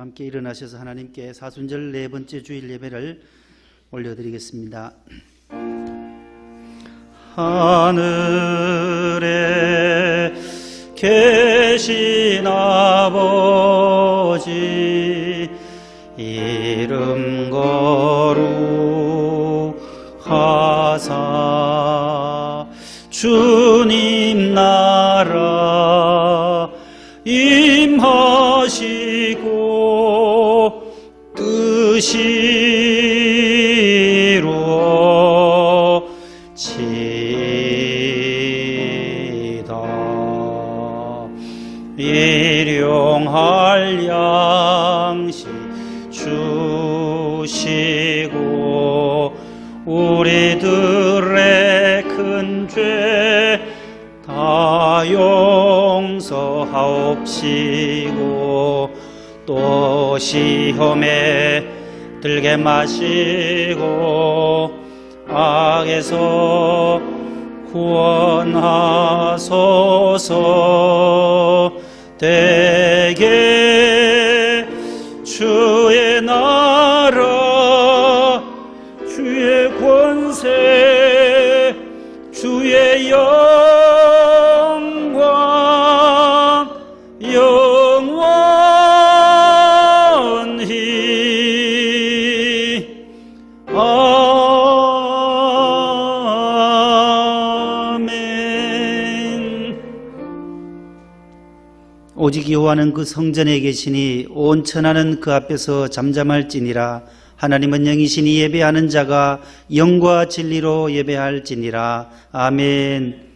다 함께 일어나셔서 하나님께 사순절 네 번째 주일 예배를 올려드리겠습니다. 하늘에 계신 아버지 이름 거룩하사 주님 나라 임하시고 뜻이 이루어지이다. 일용할 양식 주시고 우리들의 큰 죄 다 용서하옵시고 또 시험에 들게 마시고 악에서 구원하소서. 대개 주의 나라 주의 권세 주의 영광 영원히 아멘. 오직 여호와는 그 성전에 계시니 온 천하는 그 앞에서 잠잠할지니라. 하나님은 영이시니 예배하는 자가 영과 진리로 예배할지니라. 아멘.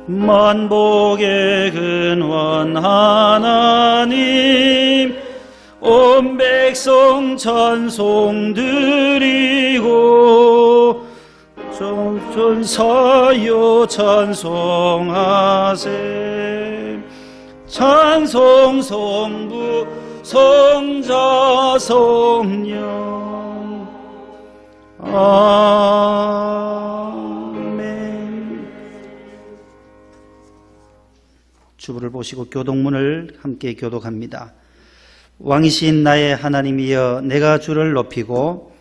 만복의 근원 하나님 온 백성 찬송 드리고 전사여 찬송하세. 찬송 성부 성자 성령 아멘. 주부를 보시고 교독문을 함께 교독합니다. 왕이신 나의 하나님이여 내가 주를 높이고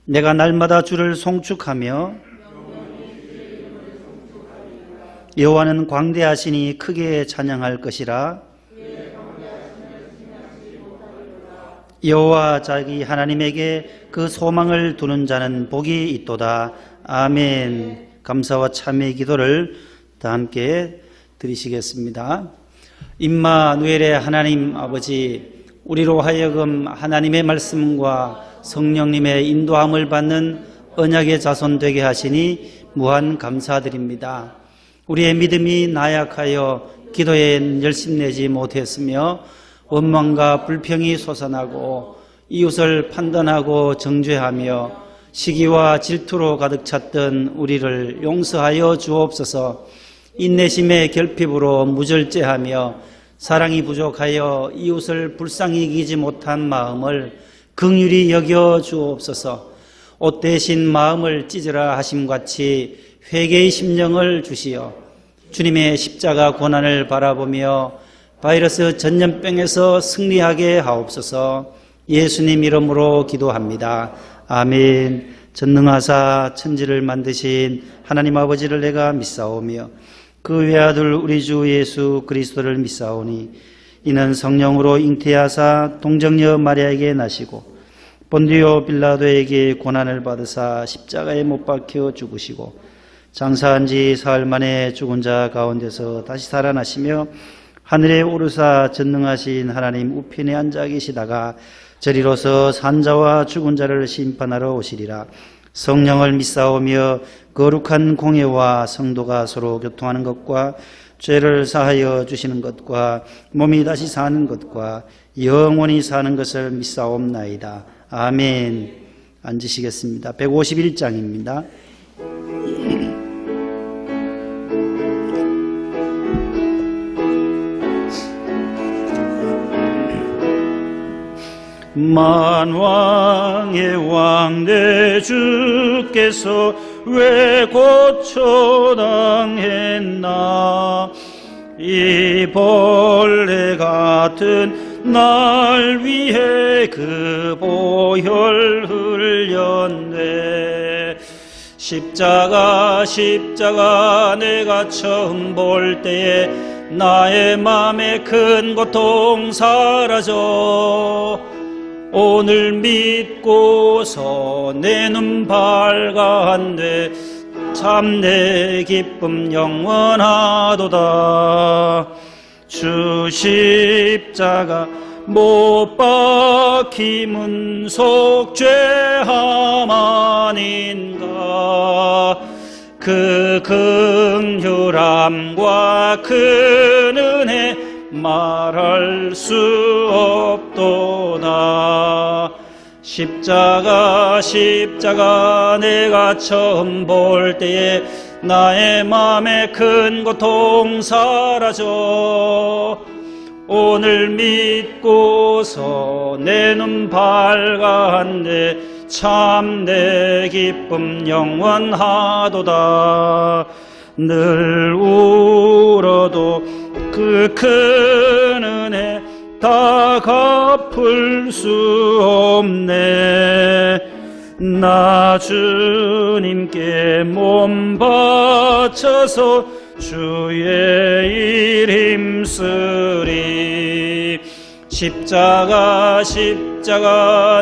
내가 날마다 주를 송축하며 여호와는 광대하시니 크게 찬양할 것이라. 여호와 자기 하나님에게 그 소망을 두는 자는 복이 있도다. 아멘. 감사와 참회의 기도를 다 함께 드리시겠습니다. 임마누엘의 하나님 아버지, 우리로 하여금 하나님의 말씀과 성령님의 인도함을 받는 언약의 자손 되게 하시니 무한 감사드립니다. 우리의 믿음이 나약하여 기도에 열심내지 못했으며 원망과 불평이 솟아나고 이웃을 판단하고 정죄하며 시기와 질투로 가득 찼던 우리를 용서하여 주옵소서. 인내심의 결핍으로 무절제하며 사랑이 부족하여 이웃을 불쌍히 여기지 못한 마음을 긍휼히 여겨 주옵소서. 옷 대신 마음을 찢으라 하심같이 회개의 심령을 주시어 주님의 십자가 고난을 바라보며 바이러스 전염병에서 승리하게 하옵소서. 예수님 이름으로 기도합니다. 아멘. 전능하사 천지를 만드신 하나님 아버지를 내가 믿사오며 그 외아들 우리 주 예수 그리스도를 믿사오니 이는 성령으로 잉태하사 동정녀 마리아에게 나시고 본디오 빌라도에게 고난을 받으사 십자가에 못 박혀 죽으시고 장사한 지 사흘 만에 죽은 자 가운데서 다시 살아나시며 하늘에 오르사 전능하신 하나님 우편에 앉아 계시다가 저리로서 산자와 죽은 자를 심판하러 오시리라. 성령을 믿사오며 거룩한 공예와 성도가 서로 교통하는 것과 죄를 사하여 주시는 것과 몸이 다시 사는 것과 영원히 사는 것을 믿사옵나이다. 아멘. 앉으시겠습니다. 151장입니다. 만왕의 왕 내 주께서 왜 고초당했나. 이 벌레 같은 날 위해 그 보혈 흘렸네. 십자가 내가 처음 볼 때에 나의 맘에 큰 고통 사라져. 오늘 믿고서 내 눈 밝았네. 참 내 기쁨 영원하도다. 주 십자가 못 박힘은 속죄함 아닌가. 그 긍휼함과 큰 은혜 말할 수 없도다. 십자가 내가 처음 볼 때에 나의 맘에 큰 고통 사라져. 오늘 믿고서 내 눈 밝았네. 참 내 기쁨 영원하도다. 늘 울어도 그 큰 은혜 다 갚을 수 없네. 나 주님께 몸 바쳐서 주의 일 힘쓰리. 십자가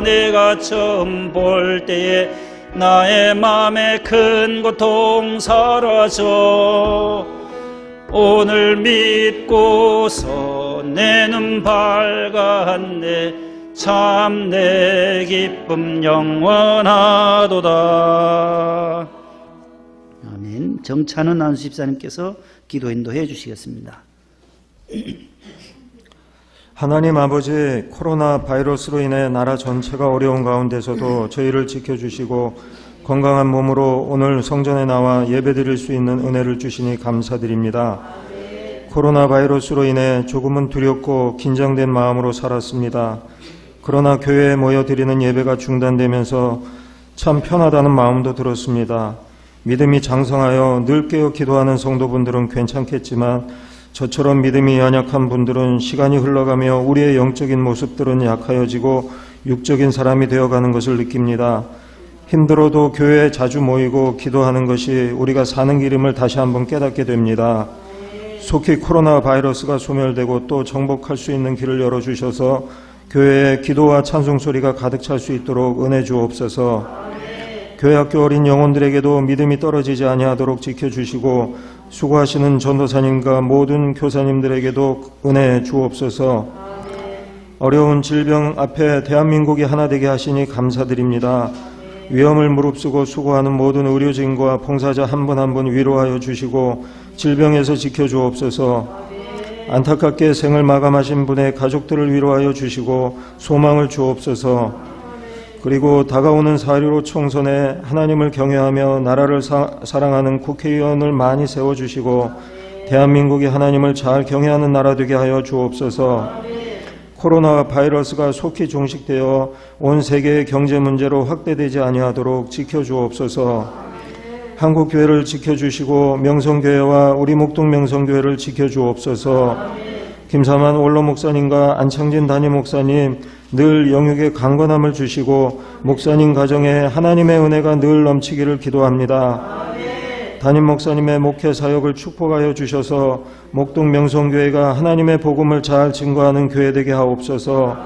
내가 처음 볼 때에 나의 맘에 큰 고통 사라져. 오늘 믿고서 내 눈 밝았네. 참 내 기쁨 영원하도다. 아멘. 정찬은 안수집사님께서 기도 인도해 주시겠습니다. 하나님 아버지, 코로나 바이러스로 인해 나라 전체가 어려운 가운데서도 저희를 지켜주시고 건강한 몸으로 오늘 성전에 나와 예배드릴 수 있는 은혜를 주시니 감사드립니다. 코로나 바이러스로 인해 조금은 두렵고 긴장된 마음으로 살았습니다. 그러나 교회에 모여드리는 예배가 중단되면서 참 편하다는 마음도 들었습니다. 믿음이 장성하여 늘 깨어 기도하는 성도분들은 괜찮겠지만 저처럼 믿음이 연약한 분들은 시간이 흘러가며 우리의 영적인 모습들은 약하여지고 육적인 사람이 되어가는 것을 느낍니다. 힘들어도 교회에 자주 모이고 기도하는 것이 우리가 사는 길임을 다시 한번 깨닫게 됩니다. 속히 코로나 바이러스가 소멸되고 또 정복할 수 있는 길을 열어주셔서 교회에 기도와 찬송 소리가 가득 찰 수 있도록 은혜 주옵소서. 교회 학교 어린 영혼들에게도 믿음이 떨어지지 아니하도록 지켜주시고 수고하시는 전도사님과 모든 교사님들에게도 은혜 주옵소서. 어려운 질병 앞에 대한민국이 하나 되게 하시니 감사드립니다. 위험을 무릅쓰고 수고하는 모든 의료진과 봉사자 한 분 한 분 위로하여 주시고 질병에서 지켜주옵소서. 안타깝게 생을 마감하신 분의 가족들을 위로하여 주시고 소망을 주옵소서. 그리고 다가오는 4.15 총선에 하나님을 경외하며 나라를 사랑하는 국회의원을 많이 세워주시고 대한민국이 하나님을 잘 경외하는 나라 되게 하여 주옵소서. 코로나 바이러스가 속히 종식되어 온 세계의 경제 문제로 확대되지 아니하도록 지켜주옵소서. 한국교회를 지켜주시고 명성교회와 우리 목동 명성교회를 지켜주옵소서. 김사만 원로 목사님과 안창진 담임 목사님 늘 영육의 강건함을 주시고 목사님 가정에 하나님의 은혜가 늘 넘치기를 기도합니다. 담임 목사님의 목회 사역을 축복하여 주셔서 목동 명성교회가 하나님의 복음을 잘 증거하는 교회 되게 하옵소서.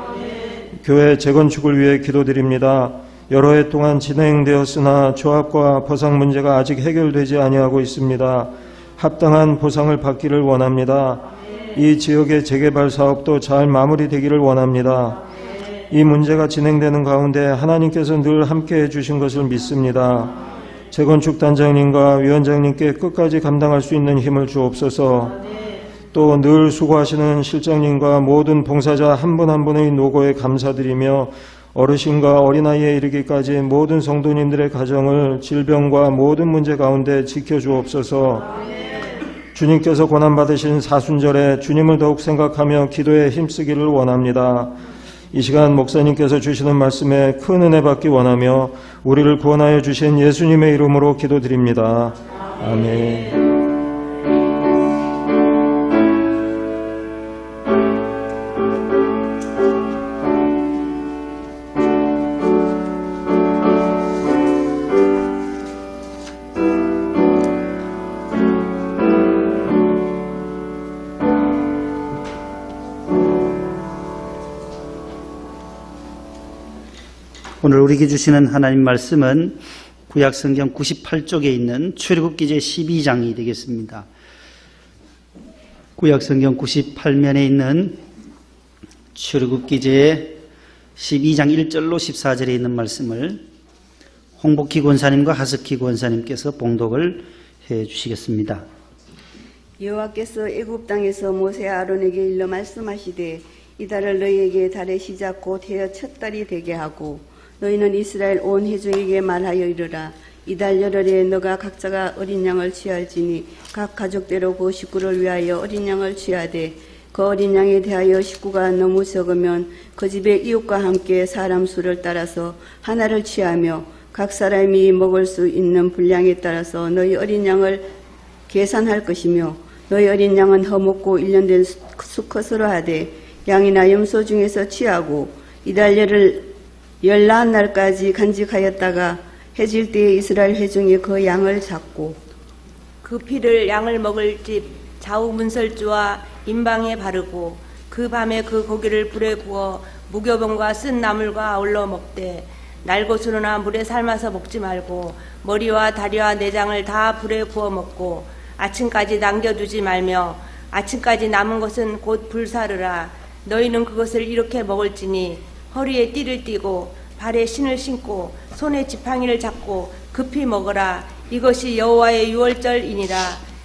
교회 재건축을 위해 기도드립니다. 여러 해 동안 진행되었으나 조합과 보상 문제가 아직 해결되지 아니하고 있습니다. 합당한 보상을 받기를 원합니다. 이 지역의 재개발 사업도 잘 마무리되기를 원합니다. 이 문제가 진행되는 가운데 하나님께서 늘 함께해 주신 것을 믿습니다. 재건축 단장님과 위원장님께 끝까지 감당할 수 있는 힘을 주옵소서. 또 늘 수고하시는 실장님과 모든 봉사자 한 분 한 분의 노고에 감사드리며 어르신과 어린아이에 이르기까지 모든 성도님들의 가정을 질병과 모든 문제 가운데 지켜주옵소서. 주님께서 고난받으신 사순절에 주님을 더욱 생각하며 기도에 힘쓰기를 원합니다. 이 시간 목사님께서 주시는 말씀에 큰 은혜 받기 원하며 우리를 구원하여 주신 예수님의 이름으로 기도드립니다. 아멘. 오늘 우리에게 주시는 하나님 말씀은 구약성경 98쪽에 있는 출애굽기 제12장이 되겠습니다. 구약성경 98면에 있는 출애굽기 제12장 1절로 14절에 있는 말씀을 홍복희 권사님과 하석희 권사님께서 봉독을 해 주시겠습니다. 여호와께서 애굽 땅에서 모세 아론에게 일러 말씀하시되 이 달을 너희에게 달의 시작 곧 해의 첫 달이 되게 하고 너희는 이스라엘 온 회중에게 말하여 이르라. 이달 열흘에 너가 각자가 어린 양을 취할지니 각 가족대로 그 식구를 위하여 어린 양을 취하되 그 어린 양에 대하여 식구가 너무 적으면 그 집의 이웃과 함께 사람 수를 따라서 하나를 취하며 각 사람이 먹을 수 있는 분량에 따라서 너희 어린 양을 계산할 것이며 너희 어린 양은 허먹고 1년 된 수컷으로 하되 양이나 염소 중에서 취하고 이달 열흘 14날까지 간직하였다가 해질 때에 이스라엘 회중이 그 양을 잡고 그 피를 양을 먹을 집 좌우 문설주와 임방에 바르고 그 밤에 그 고기를 불에 구워 무교병과 쓴 나물과 아울러 먹되 날것으로나 물에 삶아서 먹지 말고 머리와 다리와 내장을 다 불에 구워 먹고 아침까지 남겨두지 말며 아침까지 남은 것은 곧 불사르라. 너희는 그것을 이렇게 먹을지니 허리에 띠를 띠고 발에 신을 신고 손에 지팡이를 잡고 급히 먹으라. 이것이 여호와의 유월절이니라.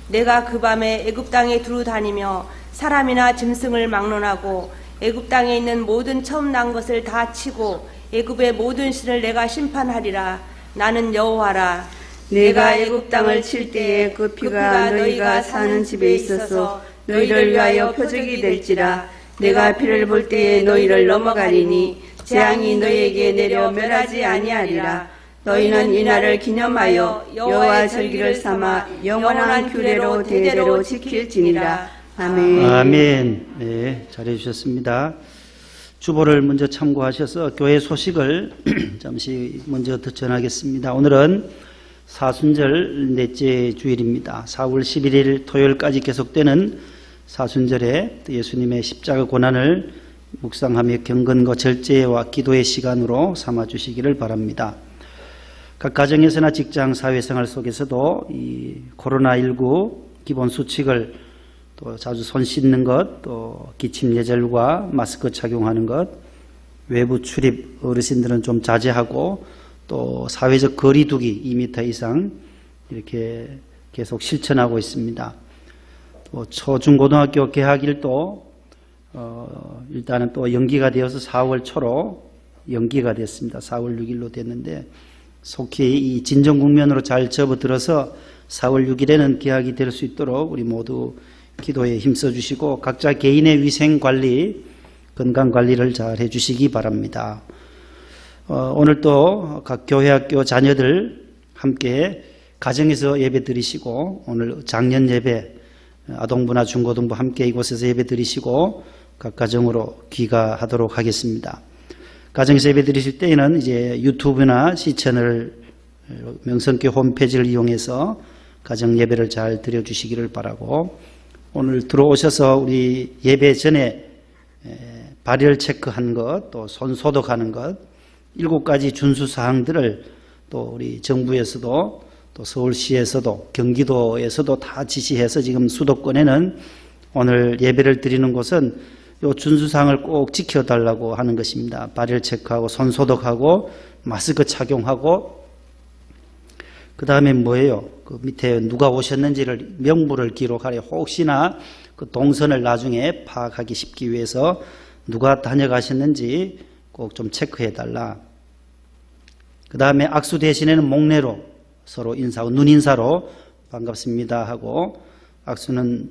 내가 그 밤에 애굽 땅에 두루 다니며 사람이나 짐승을 막론하고 애굽 땅에 있는 모든 처음 난 것을 다 치고 애굽의 모든 신을 내가 심판하리라. 나는 여호와라. 내가 애굽 땅을 칠 때에 그 피가 너희가 사는 집에 있어서 너희를 위하여 표적이 될지라. 내가 피를 볼 때에 너희를 넘어가리니 재앙이 너희에게 내려 멸하지 아니하리라. 너희는 이날을 기념하여 여호와의 절기를 삼아 영원한 규례로 대대로 지킬지니라. 아멘. 아멘. 네, 잘해 주셨습니다. 주보를 먼저 참고하셔서 교회 소식을 잠시 먼저 전하겠습니다. 오늘은 사순절 넷째 주일입니다. 4월 11일 토요일까지 계속되는 사순절에 예수님의 십자가 고난을 묵상하며 경건과 절제와 기도의 시간으로 삼아주시기를 바랍니다. 각 가정에서나 직장, 사회생활 속에서도 이 코로나19 기본 수칙을 또 자주 손 씻는 것, 또 기침 예절과 마스크 착용하는 것, 외부 출입 어르신들은 좀 자제하고 또 사회적 거리두기 2m 이상 이렇게 계속 실천하고 있습니다. 또 초중고등학교 개학일도 일단은 또 연기가 되어서 4월 초로 연기가 됐습니다. 4월 6일로 됐는데 속히 이 진정 국면으로 잘 접어들어서 4월 6일에는 개학이 될 수 있도록 우리 모두 기도에 힘써 주시고 각자 개인의 위생 관리, 건강 관리를 잘 해주시기 바랍니다. 오늘 또 각 교회 학교 자녀들 함께 가정에서 예배 드리시고 오늘 작년 예배 아동부나 중고등부 함께 이곳에서 예배 드리시고 각 가정으로 귀가하도록 하겠습니다. 가정에서 예배 드리실 때에는 이제 유튜브나 C채널 명성교회 홈페이지를 이용해서 가정 예배를 잘 드려주시기를 바라고 오늘 들어오셔서 우리 예배 전에 발열 체크한 것, 또 손 소독하는 것 7가지 준수 사항들을 또 우리 정부에서도 또 서울시에서도 경기도에서도 다 지시해서 지금 수도권에는 오늘 예배를 드리는 곳은 이 준수사항을 꼭 지켜달라고 하는 것입니다. 발열 체크하고 손 소독하고 마스크 착용하고 그 다음에 뭐예요? 그 밑에 누가 오셨는지를 명부를 기록하려 혹시나 그 동선을 나중에 파악하기 쉽기 위해서 누가 다녀가셨는지 꼭 좀 체크해달라. 그 다음에 악수 대신에는 목례로 서로 인사하고 눈인사로 반갑습니다 하고 악수는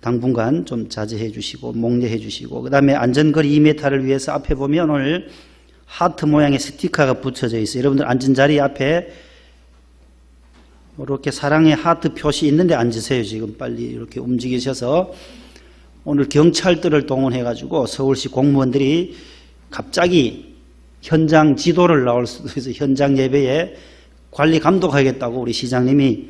당분간 좀 자제해 주시고 목례해 주시고, 그 다음에 안전거리 2m를 위해서 앞에 보면 오늘 하트 모양의 스티커가 붙여져 있어요. 여러분들 앉은 자리 앞에 이렇게 사랑의 하트 표시 있는데 앉으세요. 지금 빨리 이렇게 움직이셔서 오늘 경찰들을 동원해 가지고 서울시 공무원들이 갑자기 현장 지도를 나올 수도 있어서 현장 예배에 관리 감독하겠다고 우리 시장님이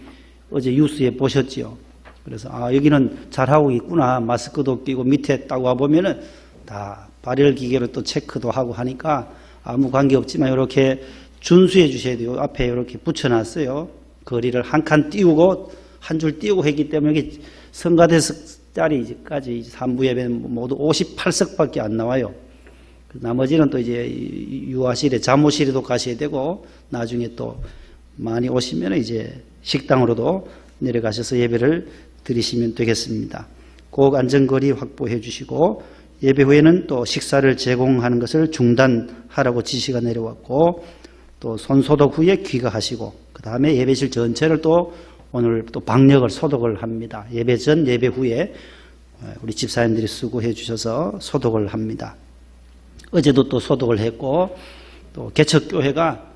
어제 뉴스에 보셨지요. 그래서 여기는 잘하고 있구나. 마스크도 끼고 밑에 딱 와보면은 다 발열 기계로 또 체크도 하고 하니까 아무 관계 없지만 이렇게 준수해 주셔야 돼요. 앞에 이렇게 붙여놨어요. 거리를 한 칸 띄우고 한 줄 띄우고 했기 때문에 여기 성가대석 자리까지 3부 예배는 모두 58석밖에 안 나와요. 나머지는 또 이제 유아실에 잠옷실에도 가셔야 되고 나중에 또 많이 오시면 이제 식당으로도 내려가셔서 예배를 드리시면 되겠습니다. 꼭 안전거리 확보해 주시고 예배 후에는 또 식사를 제공하는 것을 중단하라고 지시가 내려왔고 또 손소독 후에 귀가하시고 그 다음에 예배실 전체를 또 오늘 또 방역을 소독을 합니다. 예배 전 예배 후에 우리 집사님들이 수고해 주셔서 소독을 합니다. 어제도 또 소독을 했고 또 개척교회가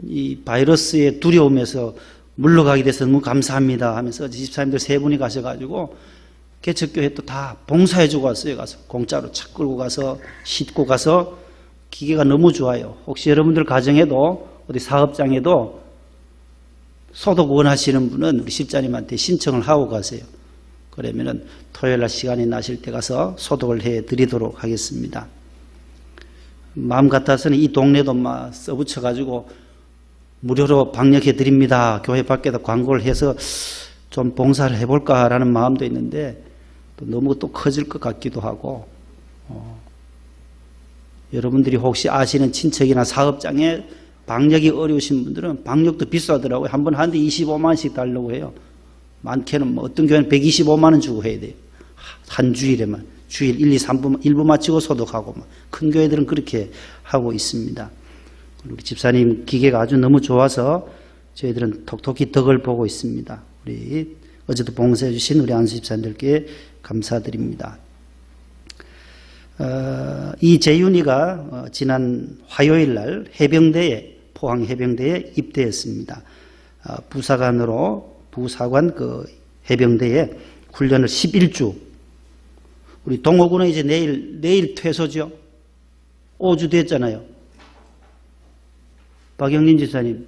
이 바이러스의 두려움에서 물러가게 돼서 너무 감사합니다 하면서 집사님들 3분이 가셔가지고 개척교회 또 다 봉사해주고 왔어요. 가서 공짜로 차 끌고 가서 싣고 가서 기계가 너무 좋아요. 혹시 여러분들 가정에도 어디 사업장에도 소독 원하시는 분은 우리 집사님한테 신청을 하고 가세요. 그러면은 토요일날 시간이 나실 때 가서 소독을 해드리도록 하겠습니다. 마음 같아서는 이 동네도 막 써붙여가지고 무료로 방역해 드립니다. 교회 밖에다 광고를 해서 좀 봉사를 해볼까라는 마음도 있는데 또 너무 또 커질 것 같기도 하고 여러분들이 혹시 아시는 친척이나 사업장에 방역이 어려우신 분들은 방역도 비싸더라고요. 한 번 하는데 25만 원씩 달라고 해요. 많게는 뭐 어떤 교회는 125만 원 주고 해야 돼요. 한 주일에만. 주일 1, 2, 3부 일부 마치고 소독하고 큰 교회들은 그렇게 하고 있습니다. 우리 집사님 기계가 아주 너무 좋아서 저희들은 톡톡히 덕을 보고 있습니다. 우리 어제도 봉사해 주신 우리 안수 집사님들께 감사드립니다. 이재윤이가 지난 화요일 날 해병대에 포항 해병대에 입대했습니다. 부사관 그 해병대에 훈련을 11주. 우리 동호군은 이제 내일 퇴소죠. 5주 됐잖아요. 박영린 지사님,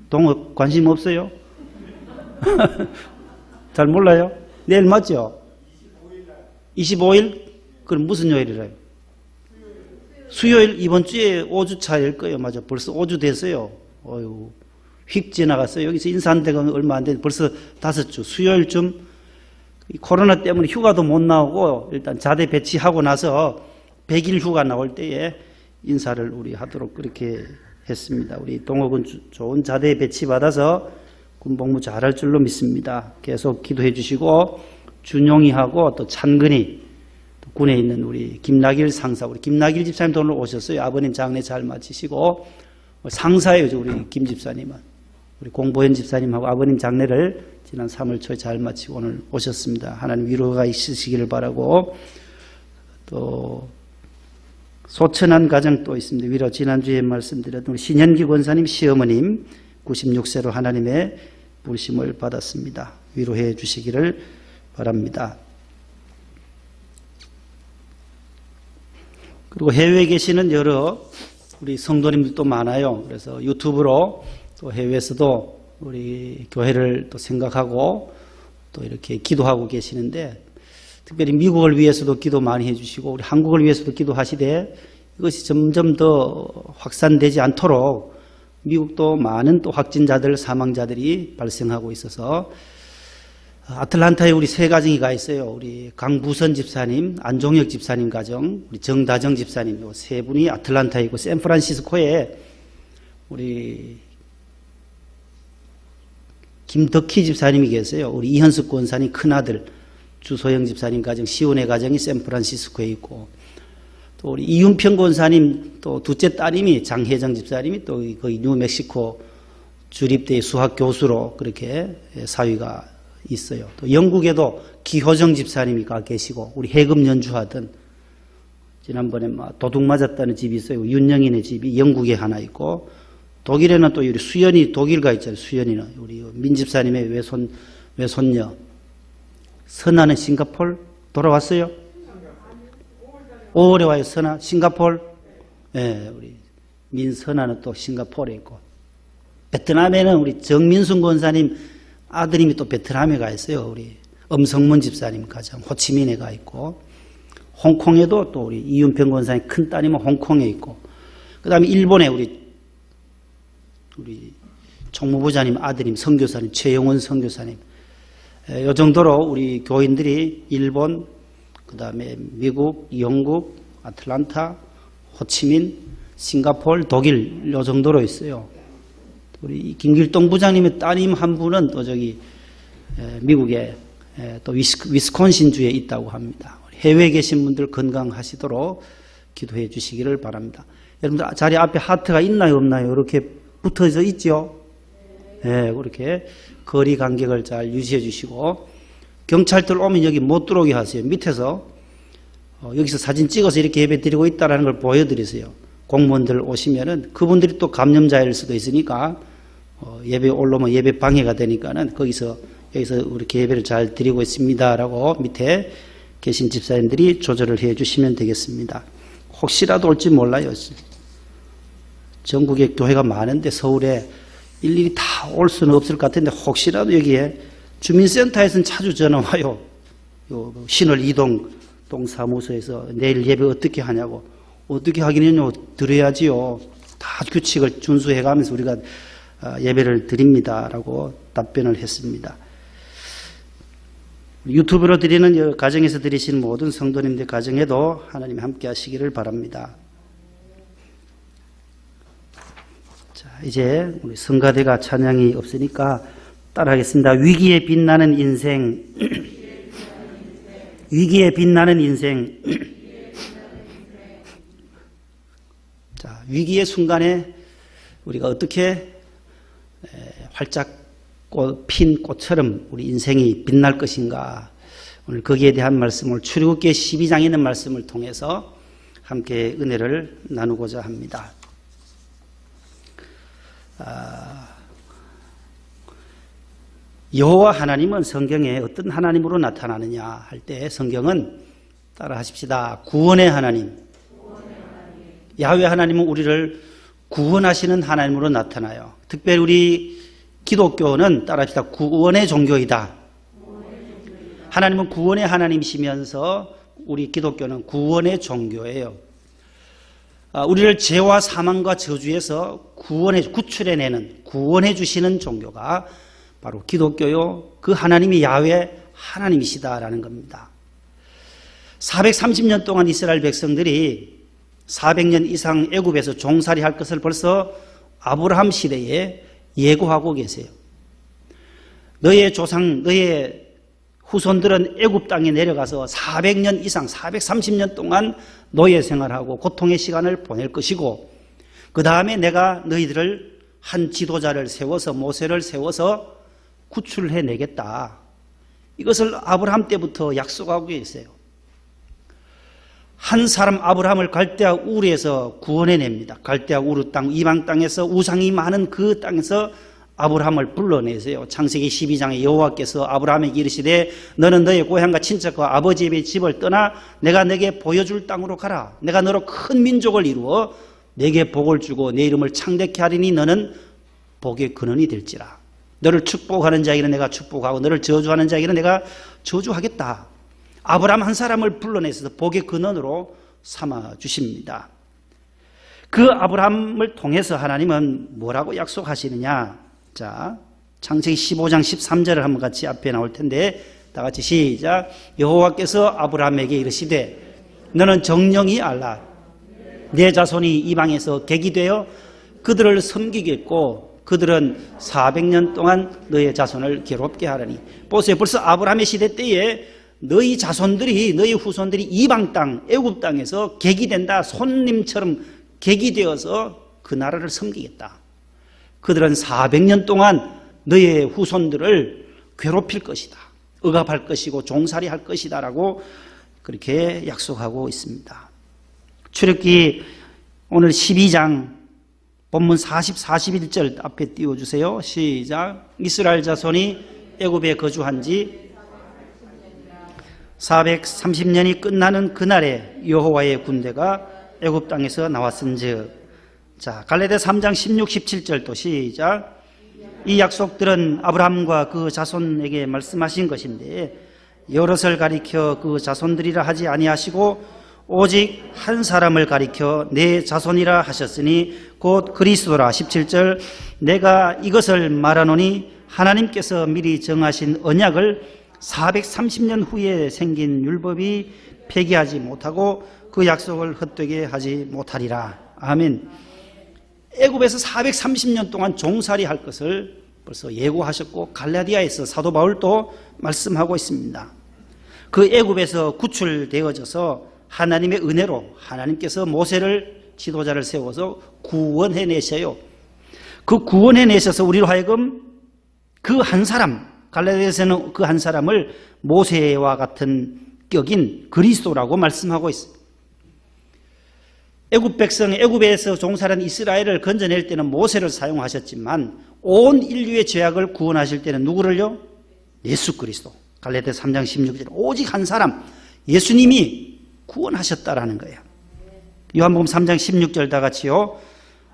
동호 관심 없어요? 잘 몰라요? 내일 맞죠? 25일? 그럼 무슨 요일이래요? 수요일 이번 주에 5주 차일 거예요. 맞아. 벌써 5주 됐어요. 어휴, 휙 지나갔어요. 여기서 인사한 데가 얼마 안 됐는데 벌써 5주. 수요일쯤 코로나 때문에 휴가도 못 나오고 일단 자대 배치하고 나서 100일 휴가 나올 때에 인사를 우리 하도록 그렇게 했습니다. 우리 동호군 좋은 자대 배치 받아서 군복무 잘할 줄로 믿습니다. 계속 기도해 주시고 준용이하고 또 찬근이 또 군에 있는 우리 김나길 상사, 우리 김나길 집사님도 오늘 오셨어요. 아버님 장례 잘 마치시고 상사예요. 우리 김 집사님은 우리 공보현 집사님하고 아버님 장례를 지난 3월 초에 잘 마치고 오늘 오셨습니다. 하나님 위로가 있으시기를 바라고 또 소천한 가정 또 있습니다. 위로 지난주에 말씀드렸던 우리 신현기 권사님 시어머님 96세로 하나님의 부르심을 받았습니다. 위로해 주시기를 바랍니다. 그리고 해외에 계시는 여러 우리 성도님들도 많아요. 그래서 유튜브로 또 해외에서도 우리 교회를 또 생각하고 또 이렇게 기도하고 계시는데 특별히 미국을 위해서도 기도 많이 해주시고 우리 한국을 위해서도 기도하시되 이것이 점점 더 확산되지 않도록 미국도 많은 또 확진자들, 사망자들이 발생하고 있어서 아틀란타에 우리 3가정이 가 있어요. 우리 강부선 집사님, 안종혁 집사님 가정, 우리 정다정 집사님, 요 3분이 아틀란타에 있고 샌프란시스코에 우리 김덕희 집사님이 계세요. 우리 이현숙 권사님 큰아들 주소영 집사님 가정, 시온의 가정이 샌프란시스코에 있고 또 우리 이윤평 권사님 또 둘째 따님이 장혜정 집사님이 또 거기 뉴멕시코 주립대 수학 교수로 그렇게 사위가 있어요. 또 영국에도 기호정 집사님이 가 계시고 우리 해금 연주하던 지난번에 도둑 맞았다는 집이 있어요. 윤영인의 집이 영국에 하나 있고 독일에는 또 우리 수연이 독일가 있잖아요. 수연이는 우리 민 집사님의 외손녀 선아는 싱가폴 돌아왔어요? 5월에 와요. 선아 싱가폴. 네, 우리 민선아는 또 싱가포르에 있고 베트남에는 우리 정민순 권사님 아드님이 또 베트남에 가 있어요. 우리 엄성문 집사님 가장 호치민에 가 있고 홍콩에도 또 우리 이윤평 권사님 큰 따님은 홍콩에 있고 그 다음에 일본에 우리 총무부장님 아드님 선교사님 최영원 선교사님 이 정도로 우리 교인들이 일본 그 다음에 미국, 영국, 아틀란타, 호치민, 싱가포르, 독일 이 정도로 있어요. 우리 김길동 부장님의 따님 한 분은 또 저기 미국에 또 위스콘신주에 있다고 합니다. 해외에 계신 분들 건강하시도록 기도해 주시기를 바랍니다. 여러분들 자리 앞에 하트가 있나요 없나요? 이렇게 붙어져 있죠? 네, 그렇게 거리 간격을 잘 유지해 주시고 경찰들 오면 여기 못 들어오게 하세요. 밑에서 여기서 사진 찍어서 이렇게 예배 드리고 있다는 걸 보여드리세요. 공무원들 오시면은 그분들이 또 감염자일 수도 있으니까 예배 올라오면 예배 방해가 되니까는 여기서 이렇게 예배를 잘 드리고 있습니다라고 밑에 계신 집사님들이 조절을 해 주시면 되겠습니다. 혹시라도 올지 몰라요. 전국에 교회가 많은데 서울에 일일이 다 올 수는 없을 것 같은데 혹시라도 여기에 주민센터에서는 자주 전화 와요. 신월 이동 동사무소에서 내일 예배 어떻게 하냐고. 어떻게 하기는요, 들어야지요. 다 규칙을 준수해 가면서 우리가 예배를 드립니다라고 답변을 했습니다. 유튜브로 드리는 가정에서 드리시는 모든 성도님들 가정에도 하나님 함께 하시기를 바랍니다. 자, 이제 우리 성가대가 찬양이 없으니까 따라하겠습니다. 위기에 빛나는 인생, 위기에 빛나는 인생. 자, 위기의 순간에 우리가 어떻게 활짝 핀 꽃처럼 우리 인생이 빛날 것인가. 오늘 거기에 대한 말씀을 출애굽기 12장에 있는 말씀을 통해서 함께 은혜를 나누고자 합니다. 여호와 하나님은 성경에 어떤 하나님으로 나타나느냐 할 때 성경은 따라 하십시다. 구원의 하나님. 야훼 하나님은 우리를 구원하시는 하나님으로 나타나요. 특별히 우리 기독교는 따라 합시다. 구원의 종교이다. 하나님은 구원의 하나님이시면서 우리 기독교는 구원의 종교예요. 우리를 죄와 사망과 저주에서 구출해내는, 구원해 주시는 종교가 바로 기독교요. 그 하나님이 야훼 하나님이시다라는 겁니다. 430년 동안 이스라엘 백성들이 400년 이상 애굽에서 종살이 할 것을 벌써 아브라함 시대에 예고하고 계세요. 너의 조상, 너의 후손들은 애굽 땅에 내려가서 400년 이상, 430년 동안 노예 생활하고 고통의 시간을 보낼 것이고 그 다음에 내가 너희들을 한 지도자를 세워서 모세를 세워서 구출해내겠다. 이것을 아브라함 때부터 약속하고 계세요. 한 사람 아브라함을 갈대아 우르에서 구원해냅니다. 갈대아 우르 땅, 이방 땅에서 우상이 많은 그 땅에서 아브라함을 불러내세요. 창세기 12장에 여호와께서 아브라함에게 이르시되 너는 너의 고향과 친척과 아버지의 집을 떠나 내가 내게 보여줄 땅으로 가라. 내가 너로 큰 민족을 이루어 내게 복을 주고 내 이름을 창대케 하리니 너는 복의 근원이 될지라. 너를 축복하는 자에게는 내가 축복하고 너를 저주하는 자에게는 내가 저주하겠다. 아브라함 한 사람을 불러내서 복의 근원으로 삼아 주십니다. 그 아브라함을 통해서 하나님은 뭐라고 약속하시느냐? 자, 창세기 15장 13절을 한번 같이 앞에 나올 텐데 다 같이 시작. 여호와께서 아브라함에게 이르시되 너는 정령이 알라. 내 자손이 이방에서 객이 되어 그들을 섬기겠고 그들은 400년 동안 너의 자손을 괴롭게 하리니. 보세요. 벌써 아브라함의 시대 때에 너희 자손들이, 너희 후손들이 이방 땅, 애굽 땅에서 객이 된다. 손님처럼 객이 되어서 그 나라를 섬기겠다. 그들은 400년 동안 너의 후손들을 괴롭힐 것이다. 억압할 것이고 종살이 할 것이다라고 그렇게 약속하고 있습니다. 출애굽기 오늘 12장 본문 40, 41절 앞에 띄워주세요. 시작. 이스라엘 자손이 애굽에 거주한 지 430년이 끝나는 그날에 여호와의 군대가 애굽 땅에서 나왔은즉. 자, 갈라디아 3장 16, 17절도 시작. 이 약속들은 아브라함과 그 자손에게 말씀하신 것인데 여럿을 가리켜 그 자손들이라 하지 아니하시고 오직 한 사람을 가리켜 내 자손이라 하셨으니 곧 그리스도라. 17절. 내가 이것을 말하노니 하나님께서 미리 정하신 언약을 430년 후에 생긴 율법이 폐기하지 못하고 그 약속을 헛되게 하지 못하리라. 아멘. 애굽에서 430년 동안 종살이 할 것을 벌써 예고하셨고 갈라디아에서 사도 바울도 말씀하고 있습니다. 그 애굽에서 구출되어져서 하나님의 은혜로 하나님께서 모세를 지도자를 세워서 구원해내셔요. 그 구원해내셔서 우리로 하여금 그 한 사람, 갈라디아에서는 그 한 사람을 모세와 같은 격인 그리스도라고 말씀하고 있어요. 애굽 백성, 애굽에서 종살한 이스라엘을 건져낼 때는 모세를 사용하셨지만 온 인류의 죄악을 구원하실 때는 누구를요? 예수 그리스도. 갈라디아 3장 16절. 오직 한 사람, 예수님이 구원하셨다라는 거예요. 요한복음 3장 16절 다 같이요.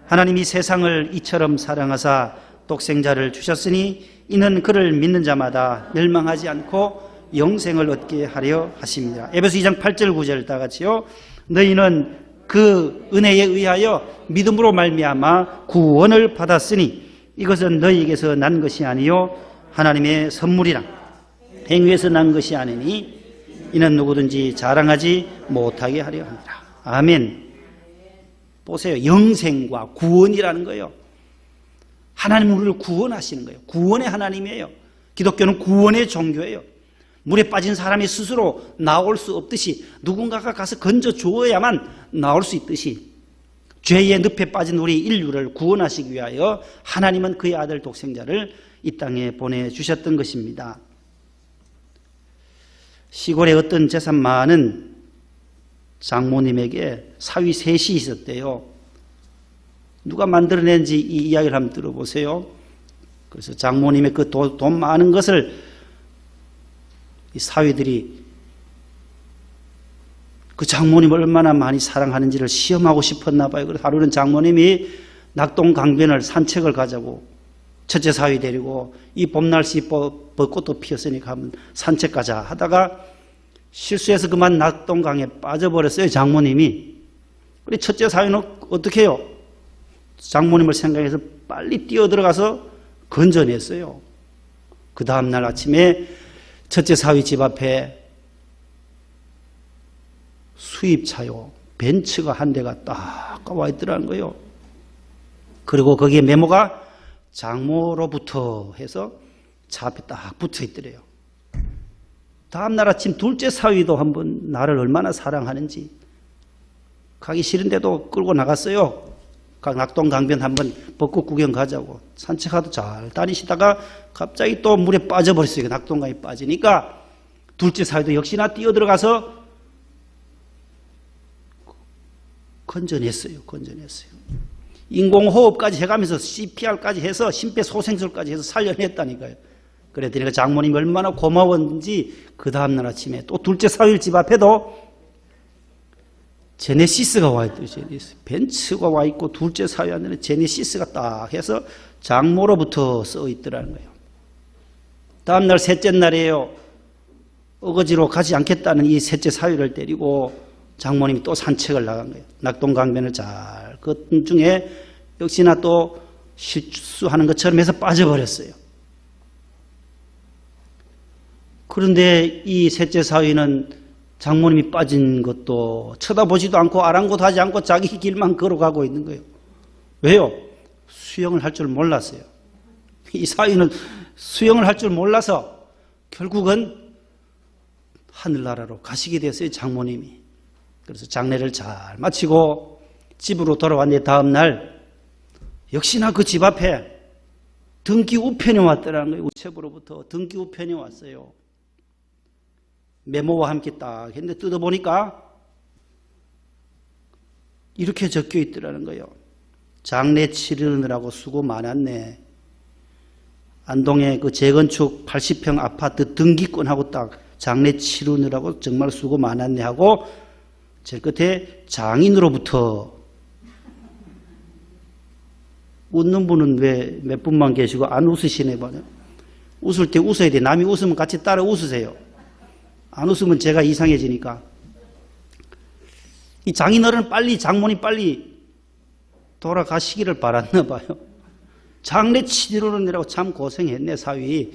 하나님이 세상을 이처럼 사랑하사 독생자를 주셨으니 이는 그를 믿는 자마다 멸망하지 않고 영생을 얻게 하려 하십니다. 에베소 2장 8절 9절 다 같이요. 너희는 그 은혜에 의하여 믿음으로 말미암아 구원을 받았으니 이것은 너희에게서 난 것이 아니요 하나님의 선물이라. 행위에서 난 것이 아니니 이는 누구든지 자랑하지 못하게 하려 합니다. 아멘. 보세요. 영생과 구원이라는 거예요. 하나님은 우리를 구원하시는 거예요. 구원의 하나님이에요. 기독교는 구원의 종교예요. 물에 빠진 사람이 스스로 나올 수 없듯이 누군가가 가서 건져 주어야만 나올 수 있듯이 죄의 늪에 빠진 우리 인류를 구원하시기 위하여 하나님은 그의 아들 독생자를 이 땅에 보내주셨던 것입니다. 시골에 어떤 재산 많은 장모님에게 사위 셋이 있었대요. 누가 만들어낸지 이 이야기를 한번 들어보세요. 그래서 장모님의 그 돈 많은 것을 이 사위들이 그 장모님을 얼마나 많이 사랑하는지를 시험하고 싶었나 봐요. 그래서 하루는 장모님이 낙동강변을 산책을 가자고 첫째 사위 데리고 이 봄날씨 벚꽃도 피었으니까 한번 산책 가자 하다가 실수해서 그만 낙동강에 빠져버렸어요. 장모님이. 그래 첫째 사위는 어떻게 해요? 장모님을 생각해서 빨리 뛰어들어가서 건져냈어요. 그 다음날 아침에 첫째 사위 집 앞에 수입차요, 벤츠가 한 대가 딱 와 있더라는 거예요. 그리고 거기에 메모가 장모로부터 해서 차 앞에 딱 붙어 있더래요. 다음날 아침 둘째 사위도 한번 나를 얼마나 사랑하는지 가기 싫은데도 끌고 나갔어요. 낙동강변 한번 벚꽃 구경 가자고 산책하도 잘 다니시다가 갑자기 또 물에 빠져버렸어요. 낙동강에 빠지니까 둘째 사위도 역시나 뛰어들어가서 건져냈어요. 인공호흡까지 해가면서 CPR까지 해서 심폐소생술까지 해서 살려냈다니까요. 그랬더니 장모님이 얼마나 고마웠는지 그 다음날 아침에 또 둘째 사위 집 앞에도 제네시스가 와 있더라고요. 제네시스. 벤츠가 와 있고 둘째 사위한테는 제네시스가 딱 해서 장모로부터 써 있더라는 거예요. 다음날 셋째 날이에요. 어거지로 가지 않겠다는 이 셋째 사위를 데리고 장모님이 또 산책을 나간 거예요. 낙동강변을 잘 걷는 중에 역시나 또 실수하는 것처럼 해서 빠져버렸어요. 그런데 이 셋째 사위는 장모님이 빠진 것도 쳐다보지도 않고 아랑곳 하지 않고 자기 길만 걸어가고 있는 거예요. 왜요? 수영을 할 줄 몰랐어요. 이 사위는 수영을 할 줄 몰라서 결국은 하늘나라로 가시게 됐어요. 장모님이. 그래서 장례를 잘 마치고 집으로 돌아왔는데 다음날 역시나 그 집 앞에 등기 우편이 왔더라는 거예요. 우체부로부터 등기 우편이 왔어요. 메모와 함께 딱 했는데 뜯어보니까 이렇게 적혀 있더라는 거예요. 장례 치르느라고 수고 많았네. 안동의 그 재건축 80평 아파트 등기권하고 딱 장례 치르느라고 정말 수고 많았네 하고 제일 끝에 장인으로부터. 웃는 분은 왜 몇 분만 계시고 안 웃으시네 봐요. 웃을 때 웃어야 돼. 남이 웃으면 같이 따라 웃으세요. 안 웃으면 제가 이상해지니까. 이 장인어른 빨리, 장모님 빨리 돌아가시기를 바랐나 봐요. 장례 치르느라고 참 고생했네, 사위.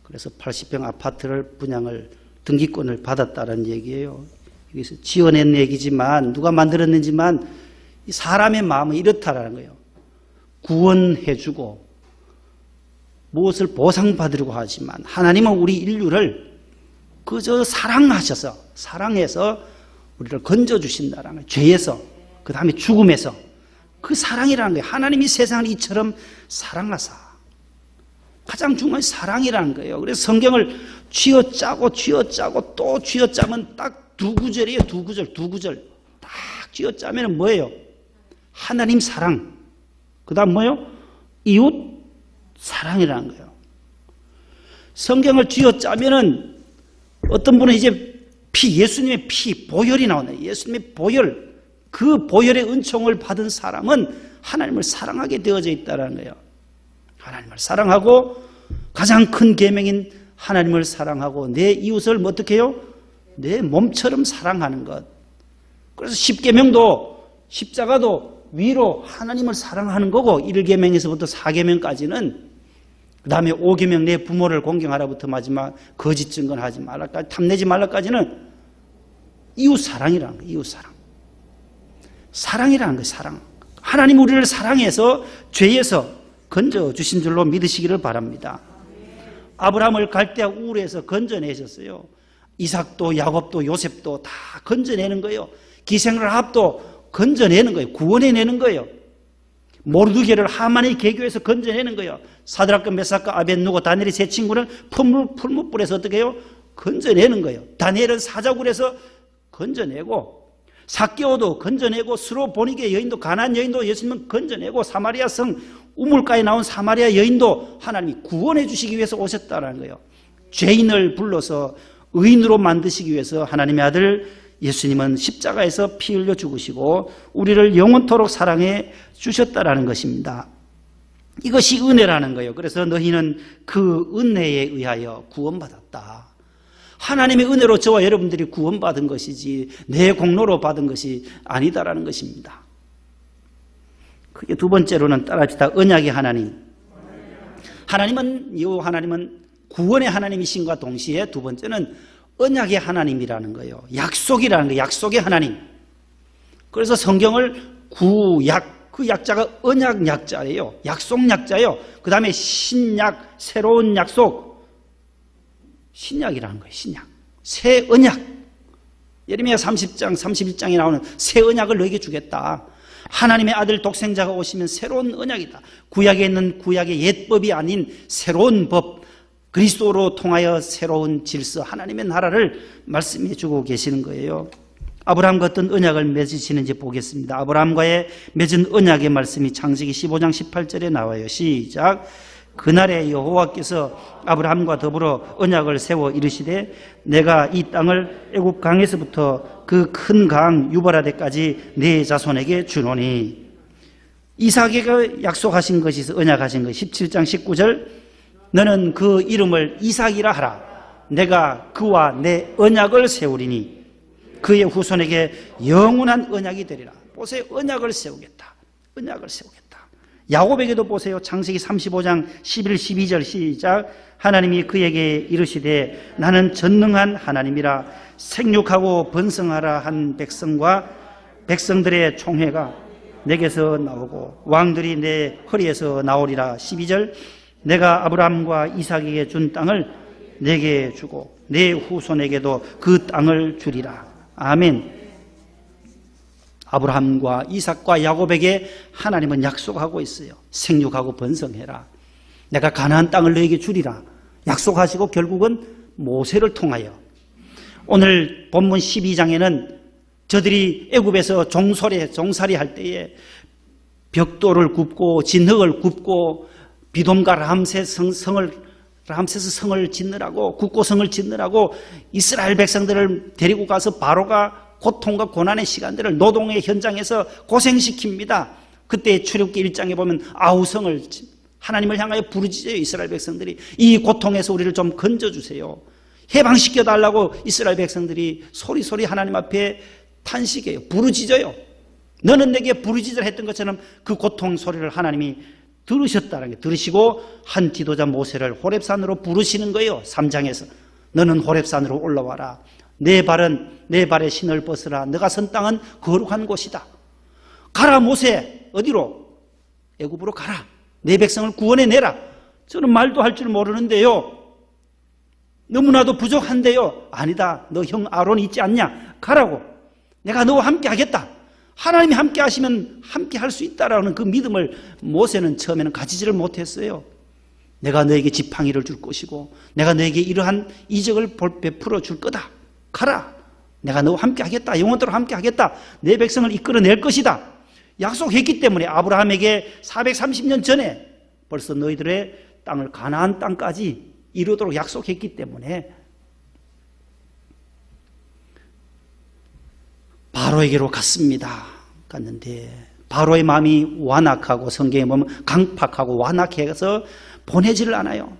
그래서 80평 아파트를 분양을, 등기권을 받았다는 얘기예요. 여기서 지어낸 얘기지만, 누가 만들었는지만, 사람의 마음은 이렇다라는 거예요. 구원해주고, 무엇을 보상받으려고 하지만, 하나님은 우리 인류를 그저 사랑하셔서, 사랑해서 우리를 건져주신다라는 거예요. 죄에서, 그 다음에 죽음에서. 그 사랑이라는 거예요. 하나님이 세상을 이처럼 사랑하사. 가장 중요한 사랑이라는 거예요. 그래서 성경을 쥐어짜고 또 쥐어짜면 딱 두 구절이에요. 두 구절. 딱 쥐어짜면 뭐예요? 하나님 사랑. 그 다음 뭐예요? 이웃 사랑이라는 거예요. 성경을 쥐어짜면은 어떤 분은 이제 예수님의 피, 보혈이 나오네요. 예수님의 보혈. 그 보혈의 은총을 받은 사람은 하나님을 사랑하게 되어져 있다는 거예요. 하나님을 사랑하고 가장 큰 계명인 하나님을 사랑하고 내 이웃을 뭐 어떻게 해요? 내 몸처럼 사랑하는 것. 그래서 십계명도 십자가도 위로 하나님을 사랑하는 거고 1계명에서부터 4계명까지는 그 다음에 5계명 내 부모를 공경하라부터 마지막 거짓 증언하지 말라까지 탐내지 말라까지는 이웃 사랑이라는 거예요. 이웃 사랑. 사랑이라는 거예요. 사랑. 하나님 우리를 사랑해서 죄에서 건져주신 줄로 믿으시기를 바랍니다. 아브라함을 갈대아 우르에서 건져내셨어요. 이삭도 야곱도 요셉도 다 건져내는 거예요. 기생라합도 건져내는 거예요. 구원해내는 거예요. 모르드게를 하만의 계교에서 건져내는 거예요. 사드락과 메삭과 아벳누고 다니엘의 세 친구는 풀무불에서 어떻게 해요? 건져내는 거예요. 다니엘은 사자굴에서 건져내고 삭개오도 건져내고 스로보니게 여인도 가나안 여인도 예수님은 건져내고 사마리아 성 우물가에 나온 사마리아 여인도 하나님이 구원해 주시기 위해서 오셨다는 거예요. 죄인을 불러서 의인으로 만드시기 위해서 하나님의 아들 예수님은 십자가에서 피 흘려 죽으시고 우리를 영원토록 사랑해 주셨다라는 것입니다. 이것이 은혜라는 거예요. 그래서 너희는 그 은혜에 의하여 구원받았다. 하나님의 은혜로 저와 여러분들이 구원받은 것이지 내 공로로 받은 것이 아니다라는 것입니다. 그게 두 번째로는 따라합시다. 언약의 하나님. 하나님은 구원의 하나님이신과 동시에 두 번째는 언약의 하나님이라는 거예요. 약속이라는 거예요. 약속의 하나님. 그래서 성경을 구약, 그 약자가 언약 약자예요. 약속 약자예요. 그 다음에 신약, 새로운 약속. 신약이라는 거예요. 신약. 새 언약. 예레미야 30장, 31장에 나오는 새 언약을 너에게 주겠다. 하나님의 아들 독생자가 오시면 새로운 언약이다. 구약에 있는 구약의 옛법이 아닌 새로운 법, 그리스도로 통하여 새로운 질서, 하나님의 나라를 말씀해 주고 계시는 거예요. 아브라함과 어떤 언약을 맺으시는지 보겠습니다. 아브라함과의 맺은 언약의 말씀이 창세기 15장 18절에 나와요. 시작. 그날에 여호와께서 아브라함과 더불어 언약을 세워 이르시되 내가 이 땅을 애굽 강에서부터 그 큰 강 유발라데까지 네 자손에게 주노니. 이삭에게 약속하신 것이 언약하신 것 17장 19절 너는 그 이름을 이삭이라 하라. 내가 그와 내 언약을 세우리니 그의 후손에게 영원한 언약이 되리라. 보세요. 언약을 세우겠다. 언약을 세우겠다. 야곱에게도 보세요. 창세기 35장 11, 12절 시작. 하나님이 그에게 이르시되 나는 전능한 하나님이라 생육하고 번성하라 한 백성과 백성들의 총회가 내게서 나오고 왕들이 내 허리에서 나오리라. 12절 내가 아브라함과 이삭에게 준 땅을 내게 주고 내 후손에게도 그 땅을 주리라. 아멘. 아브라함과 이삭과 야곱에게 하나님은 약속하고 있어요. 생육하고 번성해라. 내가 가나안 땅을 너에게 주리라 약속하시고 결국은 모세를 통하여 오늘 본문 12장에는 저들이 애굽에서 종살이 할 때에 벽돌을 굽고 진흙을 굽고 비돔과 람세스 성을 짓느라고 국고성을 짓느라고 이스라엘 백성들을 데리고 가서 바로가 고통과 고난의 시간들을 노동의 현장에서 고생시킵니다. 그때 출애굽기 1장에 보면 아우성을 하나님을 향하여 부르짖어요. 이스라엘 백성들이 이 고통에서 우리를 좀 건져주세요. 해방시켜달라고 이스라엘 백성들이 소리소리 하나님 앞에 탄식해요. 부르짖어요. 너는 내게 부르짖으라 했던 것처럼 그 고통 소리를 하나님이 들으셨다는 게 들으시고 한 지도자 모세를 호렙산으로 부르시는 거예요. 3장에서 너는 호렙산으로 올라와라. 내 발에 신을 벗으라. 너가 선 땅은 거룩한 곳이다. 가라 모세. 어디로? 애굽으로 가라. 내 백성을 구원해내라. 저는 말도 할 줄 모르는데요. 너무나도 부족한데요. 아니다. 너 형 아론 있지 않냐? 가라고. 내가 너와 함께 하겠다. 하나님이 함께 하시면 함께 할 수 있다라는 그 믿음을 모세는 처음에는 가지지를 못했어요. 내가 너에게 지팡이를 줄 것이고 내가 너에게 이러한 이적을 베풀어 줄 거다. 가라. 내가 너와 함께 하겠다. 영원토록 함께 하겠다. 내 백성을 이끌어낼 것이다. 약속했기 때문에 아브라함에게 430년 전에 벌써 너희들의 땅을 가나안 땅까지 이루도록 약속했기 때문에 바로에게로 갔습니다. 갔는데 바로의 마음이 완악하고 성경에 보면 강팍하고 완악해서 보내지를 않아요.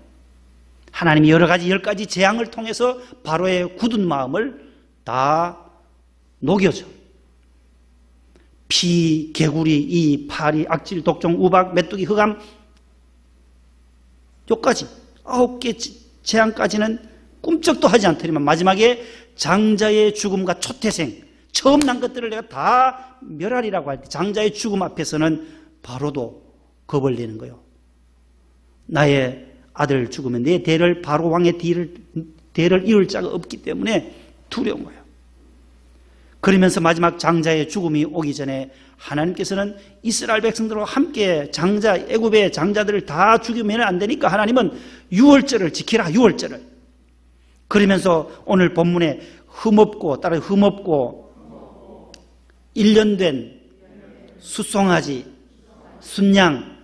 하나님이 여러 가지 10가지 재앙을 통해서 바로의 굳은 마음을 다 녹여줘. 피, 개구리, 이, 파리, 악질, 독종, 우박, 메뚜기, 흑암 요까지 9개 재앙까지는 꿈쩍도 하지 않더니만 마지막에 장자의 죽음과 초태생 처음 난 것들을 내가 다 멸하리라고 할 때 장자의 죽음 앞에서는 바로도 겁을 내는 거예요. 나의 아들 죽으면 내 대를 바로 왕의 대를 이을 자가 없기 때문에 두려운 거예요. 그러면서 마지막 장자의 죽음이 오기 전에 하나님께서는 이스라엘 백성들과 함께 애굽의 장자들을 다 죽이면 안 되니까 하나님은 유월절을 지키라. 유월절을. 그러면서 오늘 본문에 흠없고 1년 된 숫송아지, 순양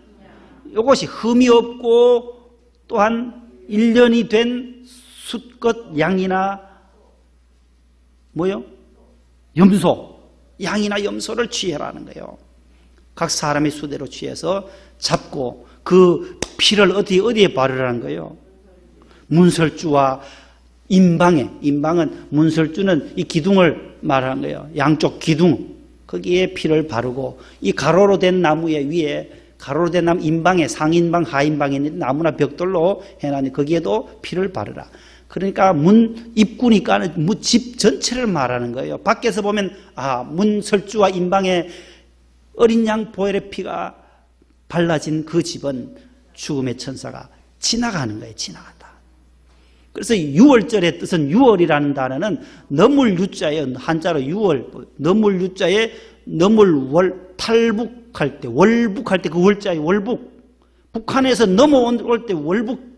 이것이 흠이 없고 또한 1년이 된 숫것 양이나 염소, 양이나 염소를 취해라는 거예요. 각 사람의 수대로 취해서 잡고 그 피를 어디에 바르라는 거예요. 문설주와 인방은 문설주는 이 기둥을 말하는 거예요. 양쪽 기둥 거기에 피를 바르고 이 가로로 된 나무에 위에 가로로 된 나무 인방에 상인방 하인방에 있는 나무나 벽돌로 해놨는데 거기에도 피를 바르라. 그러니까 문 입구니까 집 전체를 말하는 거예요. 밖에서 보면 문설주와 인방에 어린 양 보혈의 피가 발라진 그 집은 죽음의 천사가 지나가는 거예요. 지나간다. 그래서 유월절의 뜻은 유월이라는 단어는 너물 유자예요. 한자로 유월, 너물 유자에 너물 탈북할 때, 월북할 때 그 월자에 월북. 북한에서 넘어올 때 월북,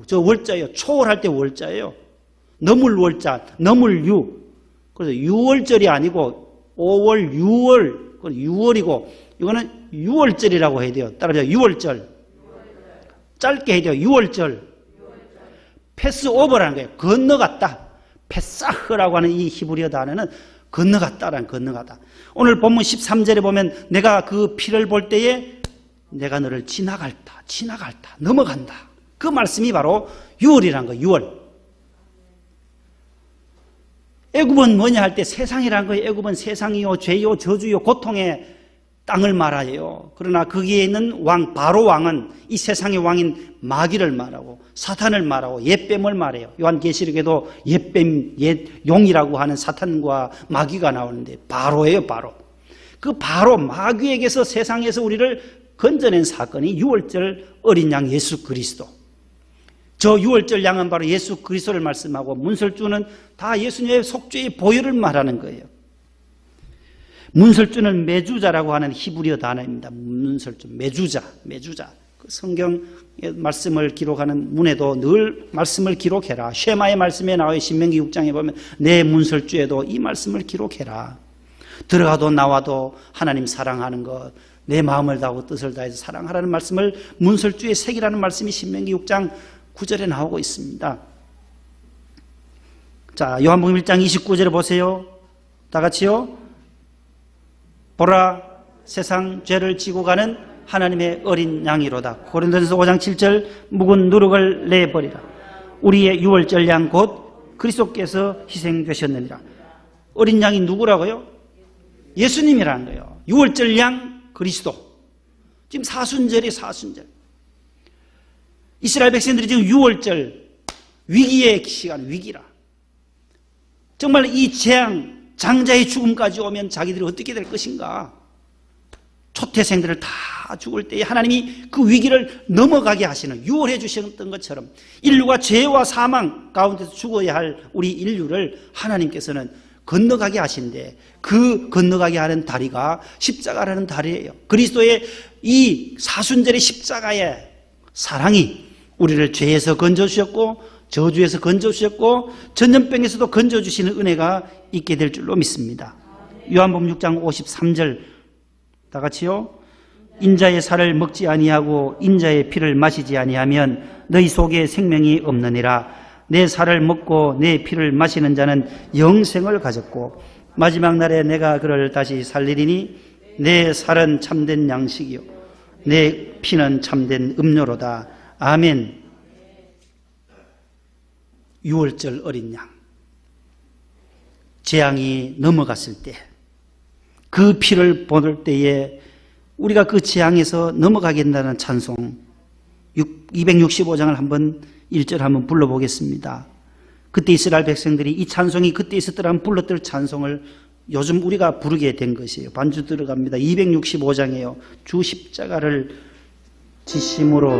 저 월자예요. 초월할 때 월자예요. 너물 월자, 너물 유. 그래서 유월절이 아니고 5월, 6월, 6월이고 이거는 유월절이라고 해야 돼요. 따라서 유월절. 짧게 해야 돼요. 유월절. 패스오버라는 거예요. 건너갔다. 페사흐라고 하는 이 히브리어 단어는 건너갔다라는 건너가다. 오늘 본문 13절에 보면 내가 그 피를 볼 때에 내가 너를 지나갈다. 넘어간다. 그 말씀이 바로 유월이라는 거예요. 유월. 애굽은 뭐냐 할 때 세상이라는 거예요. 애굽은 세상이요, 죄요, 저주요, 고통의 땅을 말하여요. 그러나 거기에 있는 바로 왕은 이 세상의 왕인 마귀를 말하고 사탄을 말하고 옛뱀을 말해요. 요한계시록에도 용이라고 하는 사탄과 마귀가 나오는데 바로예요. 바로. 그 바로 마귀에게서 세상에서 우리를 건져낸 사건이 유월절 어린 양 예수 그리스도. 저 유월절 양은 바로 예수 그리스도를 말씀하고 문설주는 다 예수님의 속죄의 보혈을 말하는 거예요. 문설주는 메주자라고 하는 히브리어 단어입니다. 문설주, 메주자. 성경의 말씀을 기록하는 문에도 늘 말씀을 기록해라. 쉐마의 말씀에 나와요. 신명기 6장에 보면 내 문설주에도 이 말씀을 기록해라. 들어가도 나와도 하나님 사랑하는 것, 내 마음을 다하고 뜻을 다해서 사랑하라는 말씀을 문설주에 새기라는 말씀이 신명기 6장 9절에 나오고 있습니다. 자, 요한복음 1장 29절에 보세요. 다 같이요. 보라, 세상 죄를 지고 가는 하나님의 어린 양이로다. 고린도전서 5장 7절 묵은 누룩을 내버리라. 우리의 유월절 양 곧 그리스도께서 희생되셨느니라. 어린 양이 누구라고요? 예수님이라는 거예요. 유월절 양 그리스도. 지금 사순절이 사순절. 이스라엘 백성들이 지금 유월절 위기의 시간, 위기라. 정말 이 재앙, 장자의 죽음까지 오면 자기들이 어떻게 될 것인가? 초태생들을 다 죽을 때에 하나님이 그 위기를 넘어가게 하시는, 유월해 주셨던 것처럼 인류가 죄와 사망 가운데서 죽어야 할 우리 인류를 하나님께서는 건너가게 하신데, 그 건너가게 하는 다리가 십자가라는 다리예요. 그리스도의 이 사순절의 십자가의 사랑이 우리를 죄에서 건져주셨고 저주에서 건져주셨고 전염병에서도 건져주시는 은혜가 있게 될 줄로 믿습니다. 요한복음 6장 53절 다 같이요. 인자의 살을 먹지 아니하고 인자의 피를 마시지 아니하면 너희 속에 생명이 없느니라. 내 살을 먹고 내 피를 마시는 자는 영생을 가졌고 마지막 날에 내가 그를 다시 살리리니 내 살은 참된 양식이요 내 피는 참된 음료로다. 아멘. 유월절 어린 양, 재앙이 넘어갔을 때 그 피를 보낼 때에 우리가 그 재앙에서 넘어가겠다는 찬송 265장을 한번 1절 한번 불러보겠습니다. 그때 이스라엘 백성들이 이 찬송이 그때 있었더라면 불렀던 찬송을 요즘 우리가 부르게 된 것이에요. 반주 들어갑니다. 265장이에요. 주 십자가를 지심으로.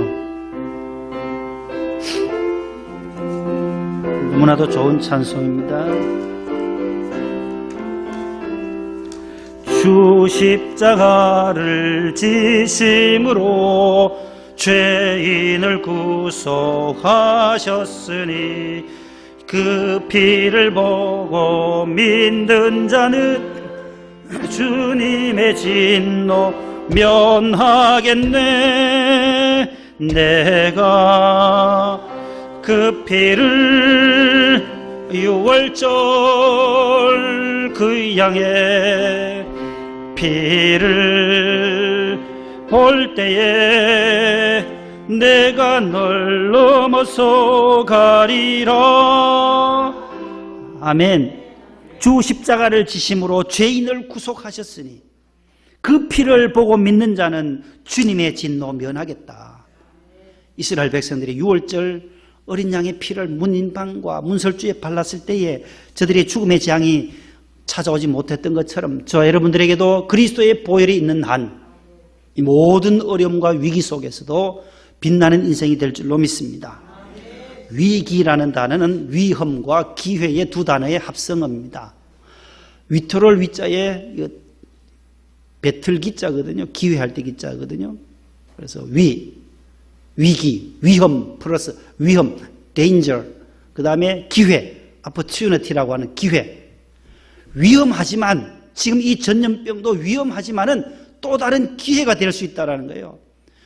너무나도 좋은 찬송입니다. 주 십자가를 지심으로 죄인을 구속하셨으니 그 피를 보고 믿는 자는 주님의 진노 면하겠네. 내가 그 피를 유월절 그 양의 피를 볼 때에 내가 널 넘어서 가리라. 아멘. 주 십자가를 지심으로 죄인을 구속하셨으니 그 피를 보고 믿는 자는 주님의 진노 면하겠다. 이스라엘 백성들이 유월절 어린 양의 피를 문인방과 문설주에 발랐을 때에 저들의 죽음의 재앙이 찾아오지 못했던 것처럼 저 여러분들에게도 그리스도의 보혈이 있는 한 이 모든 어려움과 위기 속에서도 빛나는 인생이 될 줄로 믿습니다. 위기라는 단어는 위험과 기회의 두 단어의 합성어입니다. 위토를 위자에 배틀 기자거든요. 기회할 때 기자거든요. 그래서 위기, 위험 플러스 위험, danger, 그 다음에 기회, opportunity라고 하는 기회. 위험하지만 지금 이 전염병도 위험하지만은 또 다른 기회가 될 수 있다는 거예요.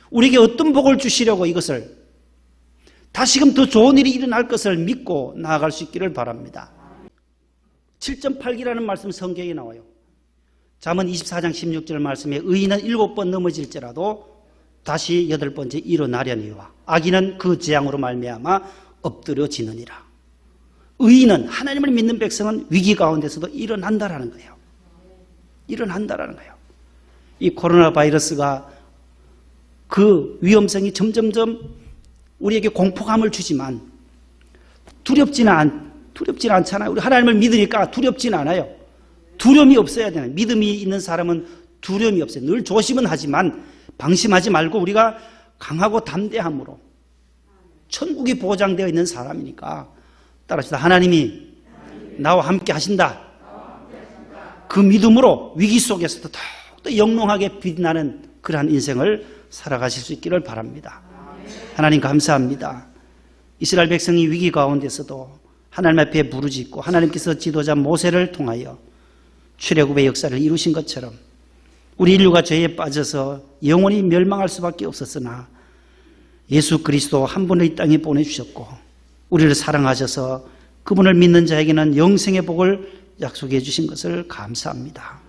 우리에게 어떤 복을 주시려고 이것을 다시금 더 좋은 일이 일어날 것을 믿고 나아갈 수 있기를 바랍니다. 7.8기라는 말씀 성경에 나와요. 잠언 24장 16절 말씀에 의인은 7번 넘어질지라도 다시 8번째 일어나려니와 악인은 그 재앙으로 말미암아 엎드려지느니라. 의인은 하나님을 믿는 백성은 위기 가운데서도 일어난다라는 거예요. 일어난다라는 거예요. 이 코로나 바이러스가 그 위험성이 점점점 우리에게 공포감을 주지만 두렵지는 않잖아요. 우리 하나님을 믿으니까 두렵지는 않아요. 두려움이 없어야 되는, 믿음이 있는 사람은 두려움이 없어요. 늘 조심은 하지만 방심하지 말고 우리가 강하고 담대함으로 천국이 보장되어 있는 사람이니까 따라합시다. 하나님이 나와 함께 하신다. 그 믿음으로 위기 속에서도 더욱더 영롱하게 빛나는 그러한 인생을 살아가실 수 있기를 바랍니다. 하나님 감사합니다. 이스라엘 백성이 위기 가운데서도 하나님 앞에 부르짖고 하나님께서 지도자 모세를 통하여 출애굽의 역사를 이루신 것처럼 우리 인류가 죄에 빠져서 영원히 멸망할 수밖에 없었으나 예수 그리스도 한 분을 이 땅에 보내주셨고 우리를 사랑하셔서 그분을 믿는 자에게는 영생의 복을 약속해 주신 것을 감사합니다.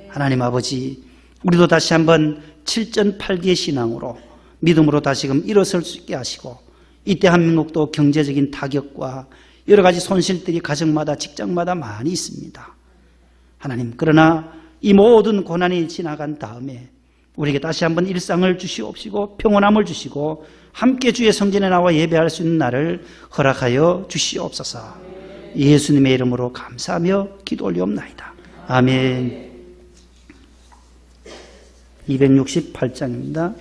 하나님 아버지, 우리도 다시 한번 7전8기의 신앙으로 믿음으로 다시금 일어설 수 있게 하시고 이때 한민국도 경제적인 타격과 여러 가지 손실들이 가정마다 직장마다 많이 있습니다. 하나님, 그러나 이 모든 고난이 지나간 다음에 우리에게 다시 한번 일상을 주시옵시고 평온함을 주시고 함께 주의 성전에 나와 예배할 수 있는 날을 허락하여 주시옵소서. 예수님의 이름으로 감사하며 기도 올리옵나이다. 아멘. 268장입니다.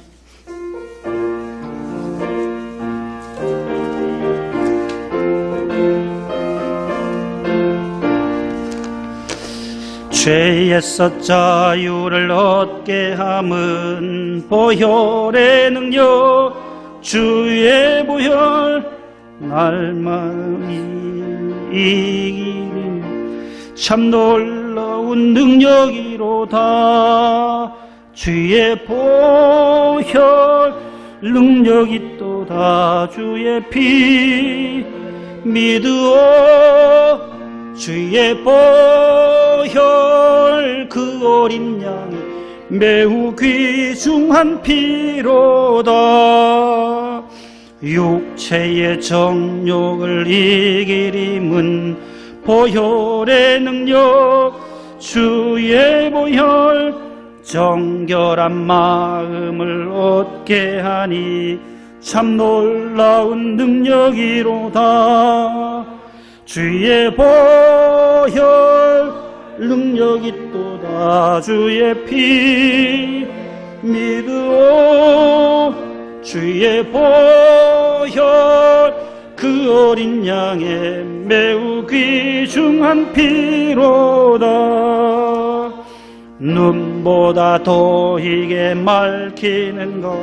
죄에서 자유를 얻게 함은 보혈의 능력 주의 보혈 날마다 이기니 참 놀라운 능력이로다. 주의 보혈 능력이 또다. 주의 피 믿으오. 주의 보혈 그 어린 양이 매우 귀중한 피로다. 육체의 정욕을 이길 힘은 보혈의 능력 주의 보혈 정결한 마음을 얻게 하니 참 놀라운 능력이로다. 주의 보혈 능력이 또다. 주의 피 믿으오. 주의 보혈 그 어린 양의 매우 귀중한 피로다. 눈보다 더 희게 맑히는 것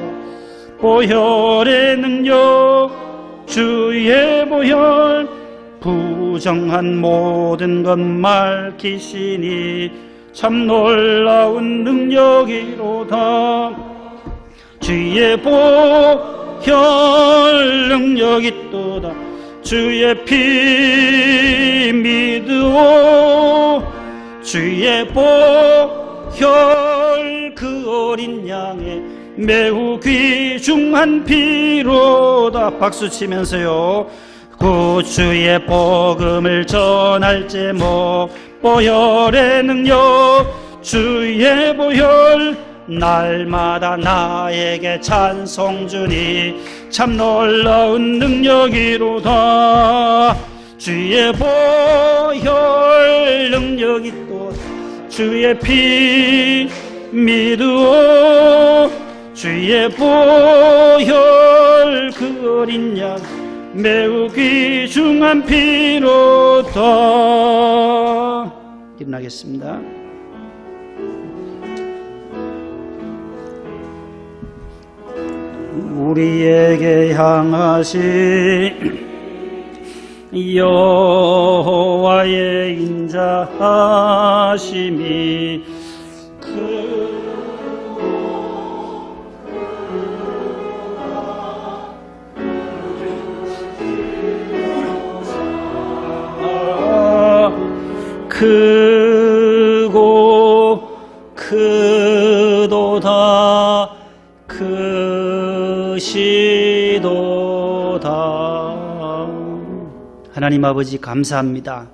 보혈의 능력 주의 보혈 부정한 모든 것 맑히시니 참 놀라운 능력이로다. 주의 보혈 능력이 또다. 주의 피 믿으오. 주의 보혈 그 어린 양의 매우 귀중한 피로다. 박수 치면서요. 구주의 복음을 전할 제목 보혈의 능력 주의 보혈 날마다 나에게 찬송 주니 참 놀라운 능력이로다. 주의 보혈 능력이 또 주의 피 믿으오. 주의 보혈 그 어린 양 매우 귀중한 피로다. 일어나겠습니다. 우리에게 향하신 여호와의 인자하심이 크고 크도다. 크시도다. 하나님 아버지 감사합니다.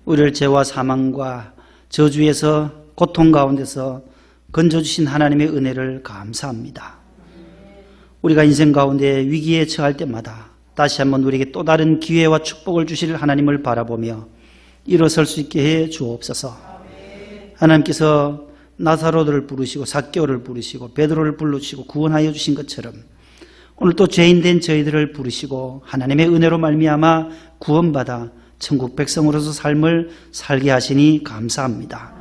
우리를 죄와 사망과 저주에서 고통 가운데서 건져주신 하나님의 은혜를 감사합니다. 우리가 인생 가운데 위기에 처할 때마다 다시 한번 우리에게 또 다른 기회와 축복을 주실 하나님을 바라보며 일어설 수 있게 해 주옵소서. 하나님께서 나사로를 부르시고 삭개오를 부르시고 베드로를 부르시고 구원하여 주신 것처럼 오늘 또 죄인된 저희들을 부르시고 하나님의 은혜로 말미암아 구원받아 천국 백성으로서 삶을 살게 하시니 감사합니다.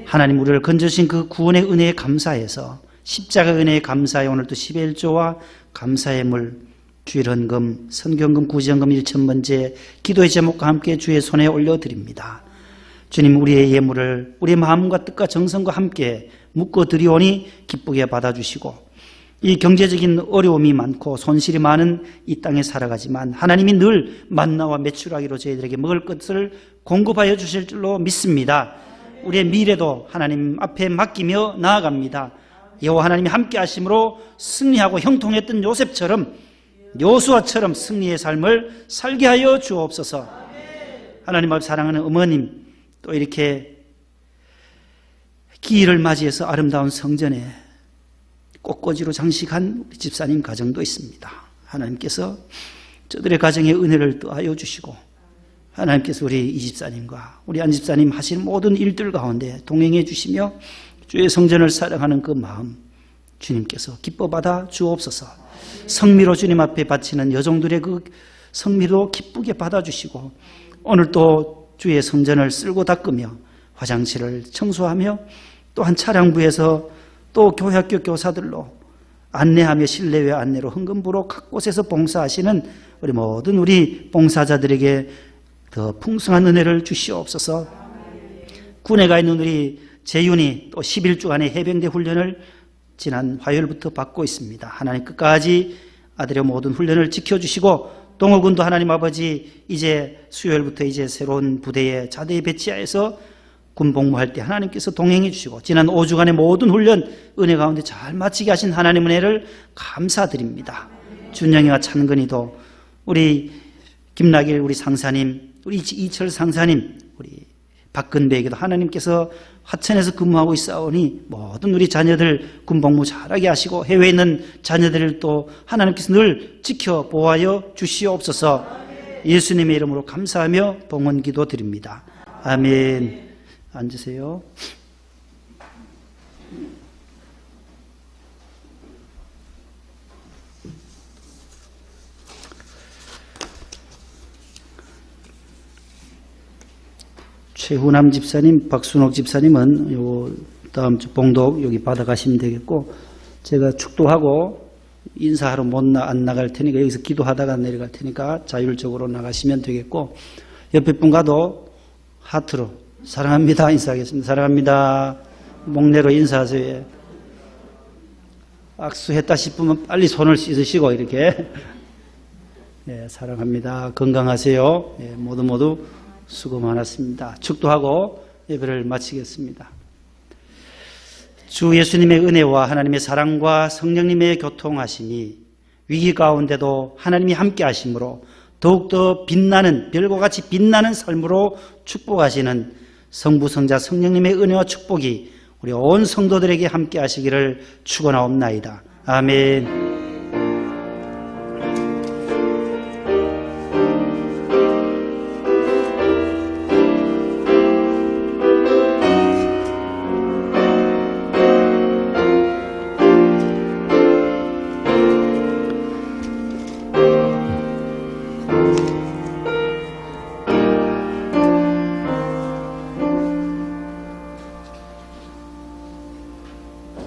하나님 우리를 건져주신 그 구원의 은혜에 감사해서 십자가 은혜에 감사해 오늘도 11조와 감사의 물, 주일 헌금, 선경금, 구제헌금 1,000번째 기도의 제목과 함께 주의 손에 올려드립니다. 주님, 우리의 예물을 우리의 마음과 뜻과 정성과 함께 묶어 드리오니 기쁘게 받아주시고, 이 경제적인 어려움이 많고 손실이 많은 이 땅에 살아가지만 하나님이 늘 만나와 메추라기로 저희들에게 먹을 것을 공급하여 주실 줄로 믿습니다. 우리의 미래도 하나님 앞에 맡기며 나아갑니다. 여호와 하나님이 함께 하심으로 승리하고 형통했던 요셉처럼, 요수아처럼 승리의 삶을 살게 하여 주옵소서. 하나님 앞에 사랑하는 어머님, 또 이렇게 기일을 맞이해서 아름다운 성전에 꽃꽂이로 장식한 우리 집사님 가정도 있습니다. 하나님께서 저들의 가정에 은혜를 더하여 주시고, 하나님께서 우리 이 집사님과 우리 안 집사님 하시는 모든 일들 가운데 동행해 주시며 주의 성전을 사랑하는 그 마음 주님께서 기뻐 받아 주옵소서. 성미로 주님 앞에 바치는 여종들의 그 성미로 기쁘게 받아주시고, 오늘 또 주의 성전을 쓸고 닦으며 화장실을 청소하며 또한 차량부에서 또 교회학교 교사들로 안내하며 실내외 안내로 헌금부로 각 곳에서 봉사하시는 우리 모든 우리 봉사자들에게 더 풍성한 은혜를 주시옵소서. 군에 가 있는 우리 재윤이 또 11주간의 해병대 훈련을 지난 화요일부터 받고 있습니다. 하나님 끝까지 아들의 모든 훈련을 지켜주시고, 동호군도 하나님 아버지 이제 수요일부터 이제 새로운 부대에 자대에 배치하여서 군 복무할 때 하나님께서 동행해 주시고, 지난 5주간의 모든 훈련 은혜 가운데 잘 마치게 하신 하나님 은혜를 감사드립니다. 준영이와 찬근이도, 우리 김나길 우리 상사님, 우리 이철 상사님, 우리 박근배에게도 하나님께서 하천에서 근무하고 있사오니 모든 우리 자녀들 군 복무 잘하게 하시고, 해외에 있는 자녀들을 또 하나님께서 늘 지켜 보호하여 주시옵소서. 예수님의 이름으로 감사하며 봉헌 기도 드립니다. 아멘. 앉으세요. 최훈남 집사님, 박순옥 집사님은 요 다음 주 봉독 여기 받아가시면 되겠고, 제가 축도하고 인사하러 안 나갈 테니까 여기서 기도하다가 내려갈 테니까 자율적으로 나가시면 되겠고, 옆에 분과도 하트로 사랑합니다 인사하겠습니다. 사랑합니다. 목례로 인사하세요. 악수했다 싶으면 빨리 손을 씻으시고 이렇게. 네, 사랑합니다. 건강하세요. 네, 모두 수고 많았습니다. 축도하고 예배를 마치겠습니다. 주 예수님의 은혜와 하나님의 사랑과 성령님의 교통하심이 위기 가운데도 하나님이 함께 하심으로 더욱더 빛나는, 별과 같이 빛나는 삶으로 축복하시는 성부, 성자, 성령님의 은혜와 축복이 우리 온 성도들에게 함께 하시기를 축원하옵나이다. 아멘.